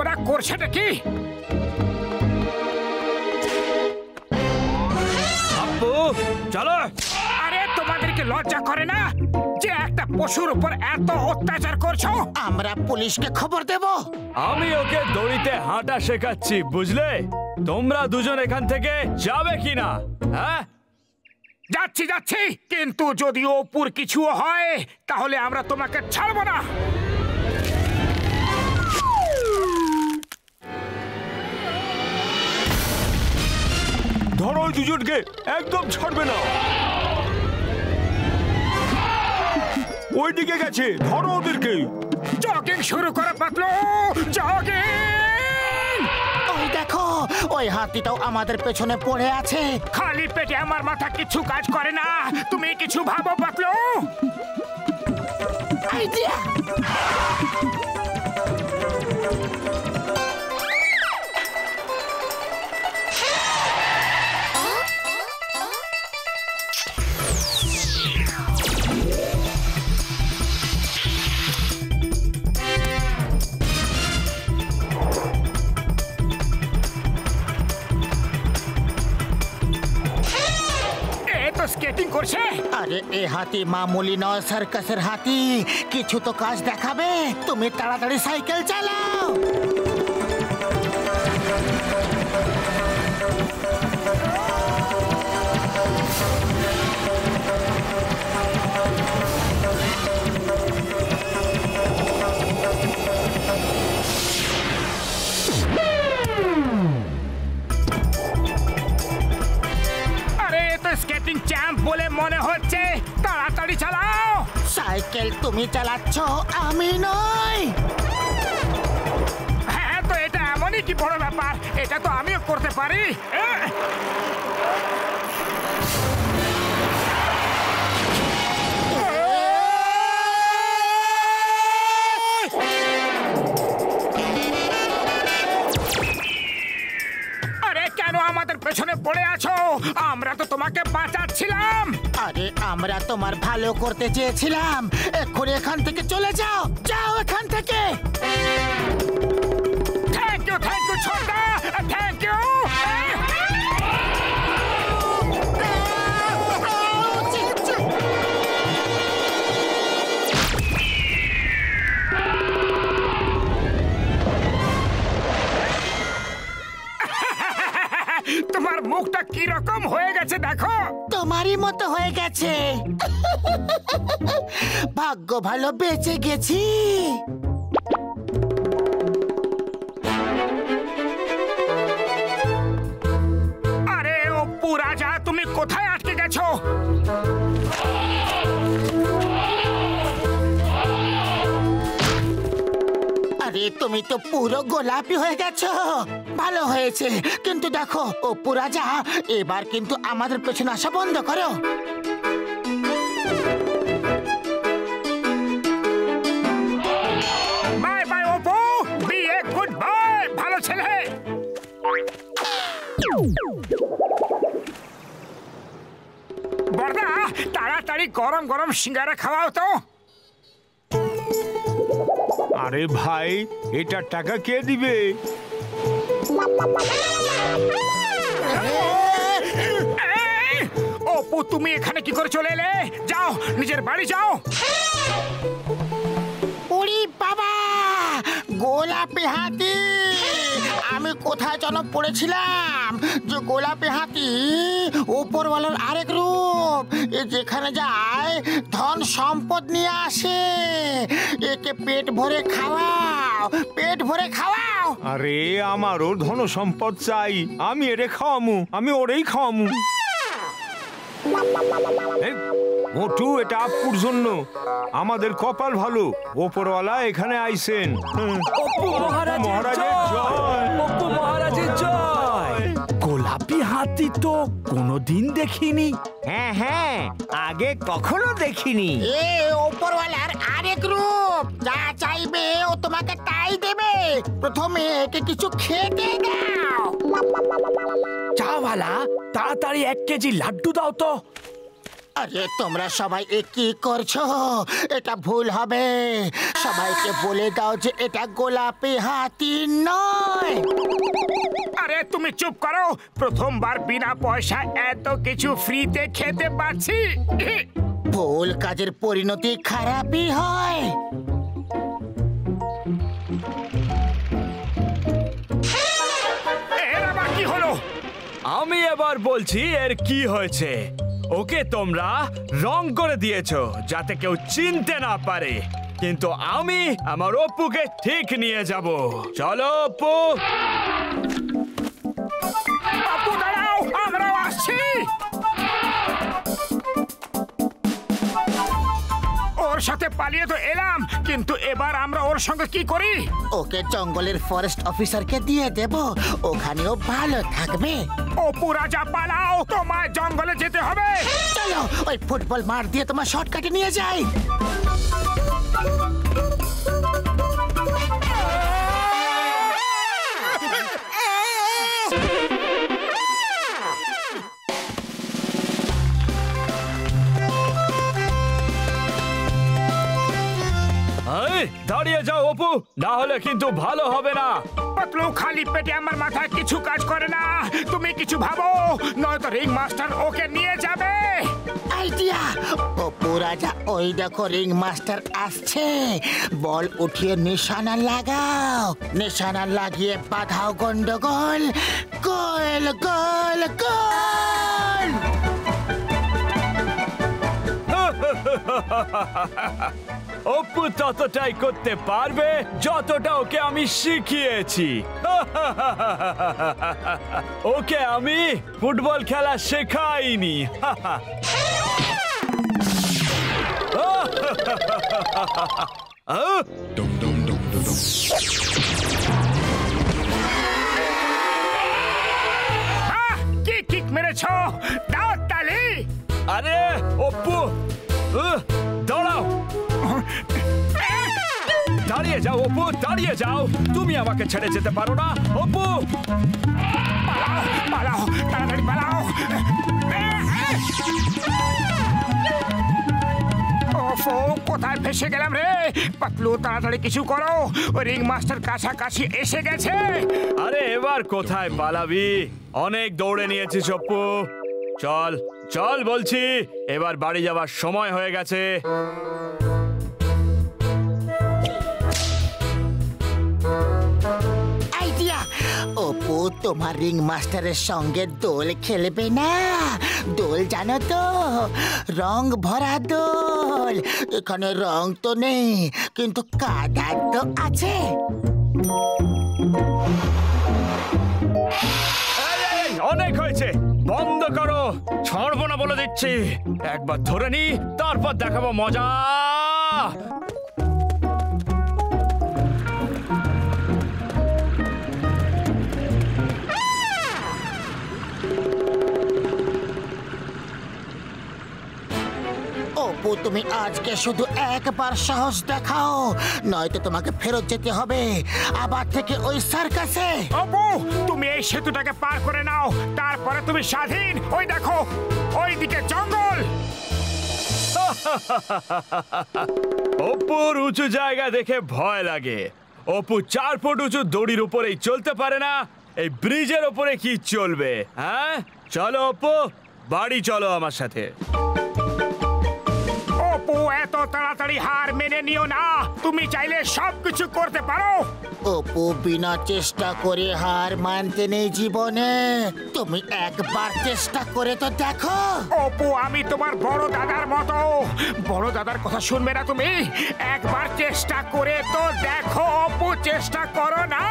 ওরা করছেটা কি? আপু চলো। আরে তোমাদেরকে লজ্জা করে না যে একটা পশুর উপর এত অত্যাচার করছো? আমরা পুলিশকে খবর দেব। আমি ওকে দড়িতে হাঁটা শেখাচ্ছি, বুঝলে? তোমরা দুজন এখান থেকে যাবে কিনা? হ্যাঁ, যাচ্ছি যাচ্ছি, কিন্তু যদি অপুর কিছু হয় তাহলে আমরা তোমাকে ছাড়বো না। ধরো ওই দুজনকে, একদম ছাড়বে না। ওইদিকে গেছে, ধরো ওদেরকে। জগিং শুরু করো পাতলু, জগিং! ওই দেখো, ওই হাতিটাও আমাদের পেছনে পড়ে আছে। খালি পেটে আমার মাথা কিছু কাজ করে না। তুমি কিছু ভাবো পাতলু। আইডিয়া! স্কেটিং করছে। আরে এ হাতি মামুলি নয়, সার্কাসের হাতি। কিছু তো কাজ দেখাবে। তুমি তাড়াতাড়ি সাইকেল চালাও। স্কেটিং চ্যাম্প বলে মনে হচ্ছে। তাড়াতাড়ি চালাও। সাইকেল তুমি চালাচ্ছ, আমি নই। হ্যাঁ, তো এটা এমনই কি বড় ব্যাপার? এটা তো আমিও করতে পারি। আমাদের পেছনে পড়ে আছো? আমরা তো তোমাকে বাঁচাচ্ছিলাম। আরে আমরা তোমার ভালো করতে চেয়েছিলাম। এক্ষুনি এখান থেকে চলে যাও, যাও এখান থেকে। থ্যাংক ইউ ছোটা, থ্যাংক ইউ। তোমার মুখটা কি রকম হয়ে গেছে দেখো। তোমারই মতো হয়ে গেছে। ভাগ্য ভালো, বেঁচে গেছি। আরে অপু রাজা, তুমি কোথায় আটকে গেছো? আরে তুমি তো পুরো গোলাপি হয়ে গেছো। ভালো হয়েছে, কিন্তু দেখো অপু রাজা, এবার কিন্তু আমাদের পেছনে আসা বন্ধ করো। Bye bye Apu, be a good boy, ভালো ছেলে। বড়দা, তাড়াতাড়ি গরম গরম সিঙ্গারা খাওয়াও তো। আরে ভাই, এটার টাকা কে দিবে? অপু, তুমি এখানে কি করে চলে এলে? যাও, নিজের বাড়ি যাও। ওরে বাবা, গোলাপি হাতি! আমি কোথায় যেন পড়েছিলাম যে গোলাপি হাতি উপরওয়ালার আরেক রূপ। এ যেখানে যায় ধন সম্পদ নিয়ে আসে। একে পেট ভরে খাওয়াও, পেট ভরে খাওয়াও। আরে আমারও ধন সম্পদ চাই, আমি এরে খাওয়ামু, আমি ওরেই খাওয়ামু। মোটু, এটা আপুর জন্য। আমাদের কপাল ভালো, ওপরওয়ালা এখানে আইছেন। অপু মহারাজের জয়, অপু মহারাজের জয়। গোলাপি হাতি তো কোনোদিন দেখিনি। হ্যাঁ হ্যাঁ, আগে কখনো দেখিনি। এ উপরওয়ালার আরেক রূপ। যা চাইবে ও তোমাকে তাই দেবে। প্রথমে একে কিছু খেতে দাও। চাওয়ালা, তাড়াতাড়ি 1 কেজি লাড্ডু দাও তো। আরে তোমরা সবাই এ কি করছো? এটা ভুল হবে। সবাইকে বলে দাও যে এটা গোলাপি হাতি নয়। আরে তুমি চুপ করো। প্রথমবার বিনা পয়সা এত কিছু ফ্রিতে খেতে পাচ্ছি। ভুল কাজের পরিণতি খারাপই হয়। এর আবার কি হলো? আমি এবার বলছি এর কি হয়েছে। ওকে তোমরা রং করে দিয়েছো যাতে কেউ চিনতে না পারে, কিন্তু আমি আমার অপুকে ঠিক নিয়ে যাব। চলো অপু। আপু দাঁড়াও, আমরাও আসছি। ওর সাথে পালিয়ে তো এলাম, কিন্তু এবার আমরা ওর সঙ্গে কি করি? ওকে জঙ্গলের ফরেস্ট অফিসারকে দিয়ে দেব, ওখানেও ভালো থাকবে। অপু রাজা পালাও, তোমায় জঙ্গলে যেতে হবে। চলো ওই ফুটবল মার দিয়ে তোমার শর্টকাটে নিয়ে যাই। দাঁড়িয়ে যাও অপু, না হলে কিন্তু ভালো হবে না। পাতলু, খালি পেটে আমার মাথায় কিছু কাজ করে না। তুমি কিছু ভাবো, নয়তো রিং মাস্টার ওকে নিয়ে যাবে। আইডিয়া! অপু রাজা, ওই দেখো রিং মাস্টার আসছে। বল উঠিয়ে নিশানা লাগাও, নিশানা লাগিয়ে বাঁধাও গন্ডগোল। গোল গোল গোল! অপু ততটাই করতে পারবে যতটা ওকে আমি শিখিয়েছি। ওকে আমি ফুটবল খেলা শেখাইনি। কি কিক মেরেছো? দাও তালি। আরে অপু, দাঁড়াও। দাঁড়িয়ে যাও অপু, দাঁড়িয়ে যাও। তুমি আমাকে ছেড়ে যেতে পারো না অপু। পালাও পালাও, তাড়াতাড়ি পালাও। ওফো, কোথায় ফেসে গেলাম রে? পাতলু, তাড়াতাড়ি কিছু করো, ওই রিং মাস্টার কাছাকাছি এসে গেছে। আরে এবার কোথায় পালাবি? অনেক দৌড়ে নিয়েছিস অপু। চল চল বলছি, এবার বাড়ি যাবার সময় হয়ে গেছে। আইডিয়া! অপু তোমার রিং মাস্টারের সঙ্গে দোল খেলবে না। দোল জানো তো, রং ভরা দোল। এখানে রং তো নেই, কিন্তু কাদা তো আছে। অনেক হয়েছে, বন্ধ করো। ছাড়বো না বলে দিচ্ছি। একবার ধরে নি, তারপর দেখাবো মজা। অপু, তুমি আজকে শুধু একবার সাহস দেখাও, নয়তো তোমাকে ফেরত যেতে হবে আবার থেকে ওই সার্কাসে। অপু, তুমি এই সেতুটাকে পার করে নাও, তারপরে তুমি স্বাধীন। ওই দেখো, ওইদিকে জঙ্গল। অপুর উঁচু জায়গা দেখে ভয় লাগে। অপু 4 ফুট উঁচু দড়ির উপরেই চলতে পারে না, এই ব্রিজের উপরে কি চলবে? হ্যাঁ, চলো অপু, বাড়ি চলো আমার সাথে। অপু, এত তাড়াতাড়ি হার মেনে নিও না। তুমি চাইলে সবকিছু করতে পারো। অপু, বিনা চেষ্টা করে হার মানতে নেই জীবনে। তুমি একবার চেষ্টা করে তো দেখো। অপু, আমি তোমার বড় দাদার মতো। বড় দাদার কথা শুনবে না তুমি? একবার চেষ্টা করে তো দেখো। অপু, চেষ্টা করো না।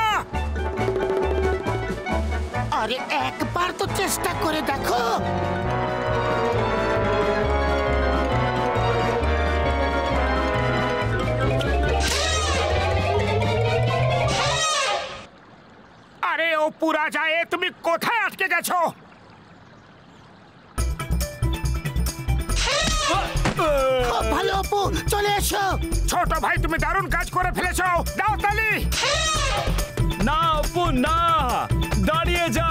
আরে একবার তো চেষ্টা করে দেখো। আরে অপু রাজা, তুমি কোথায় আটকে গেছো? খুব ভালো অপু, চলে এসো। ছোট ভাই, তুমি দারুণ কাজ করে ফেলেছো। দাও তালি। না অপু না, দাঁড়িয়ে যা।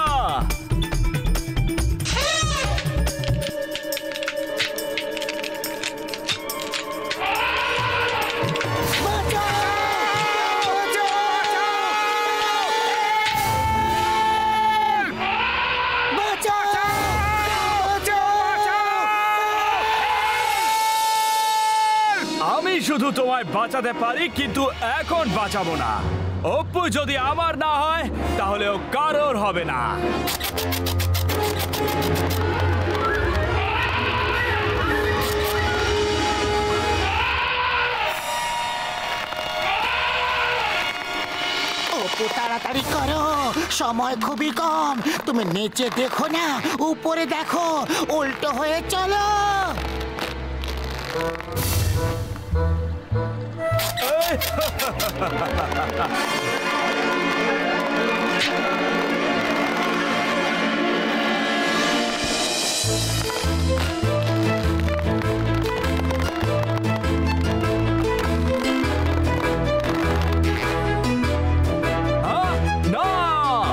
তোমায় বাঁচাতে পারি, কিন্তু এখন বাঁচাবো না। অপ্পু যদি আমার না হয় তাহলে ও কারোর হবে না। অপু তাড়াতাড়ি করো, সময় খুবই কম। তুমি নিচে দেখো না, উপরে দেখো, উল্টো হয়ে চলো।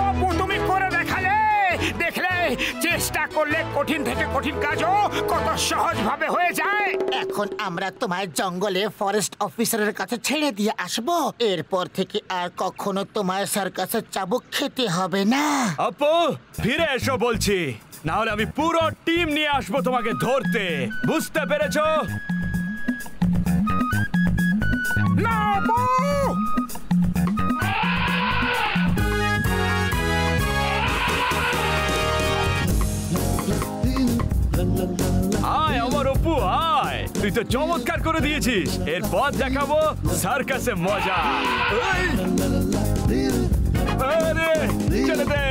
অপু তুমি করে দেখালে, দেখলে চেষ্টা করলে কঠিন থেকে কঠিন কাজও কত সহজ ভাবে হয়ে যায়। এখন আমরা তোমায় জঙ্গলে ফরেস্ট অফিসারের কাছে ছেড়ে দিয়ে আসবো। এরপর থেকে আর কখনো তোমায় সার্কাসের চাবুক খেতে হবে না। অপ্পু ফিরে এসো বলছি, না হলে আমি পুরো টিম নিয়ে আসবো তোমাকে ধরতে। বুঝতে পেরেছো? না অপু, আয় আমার অপ্পু আয়, তুই তো চমৎকার করে দিয়েছিস। এরপর দেখাবো সার্কাসে মজা। এই! আরে ছেড়ে দে।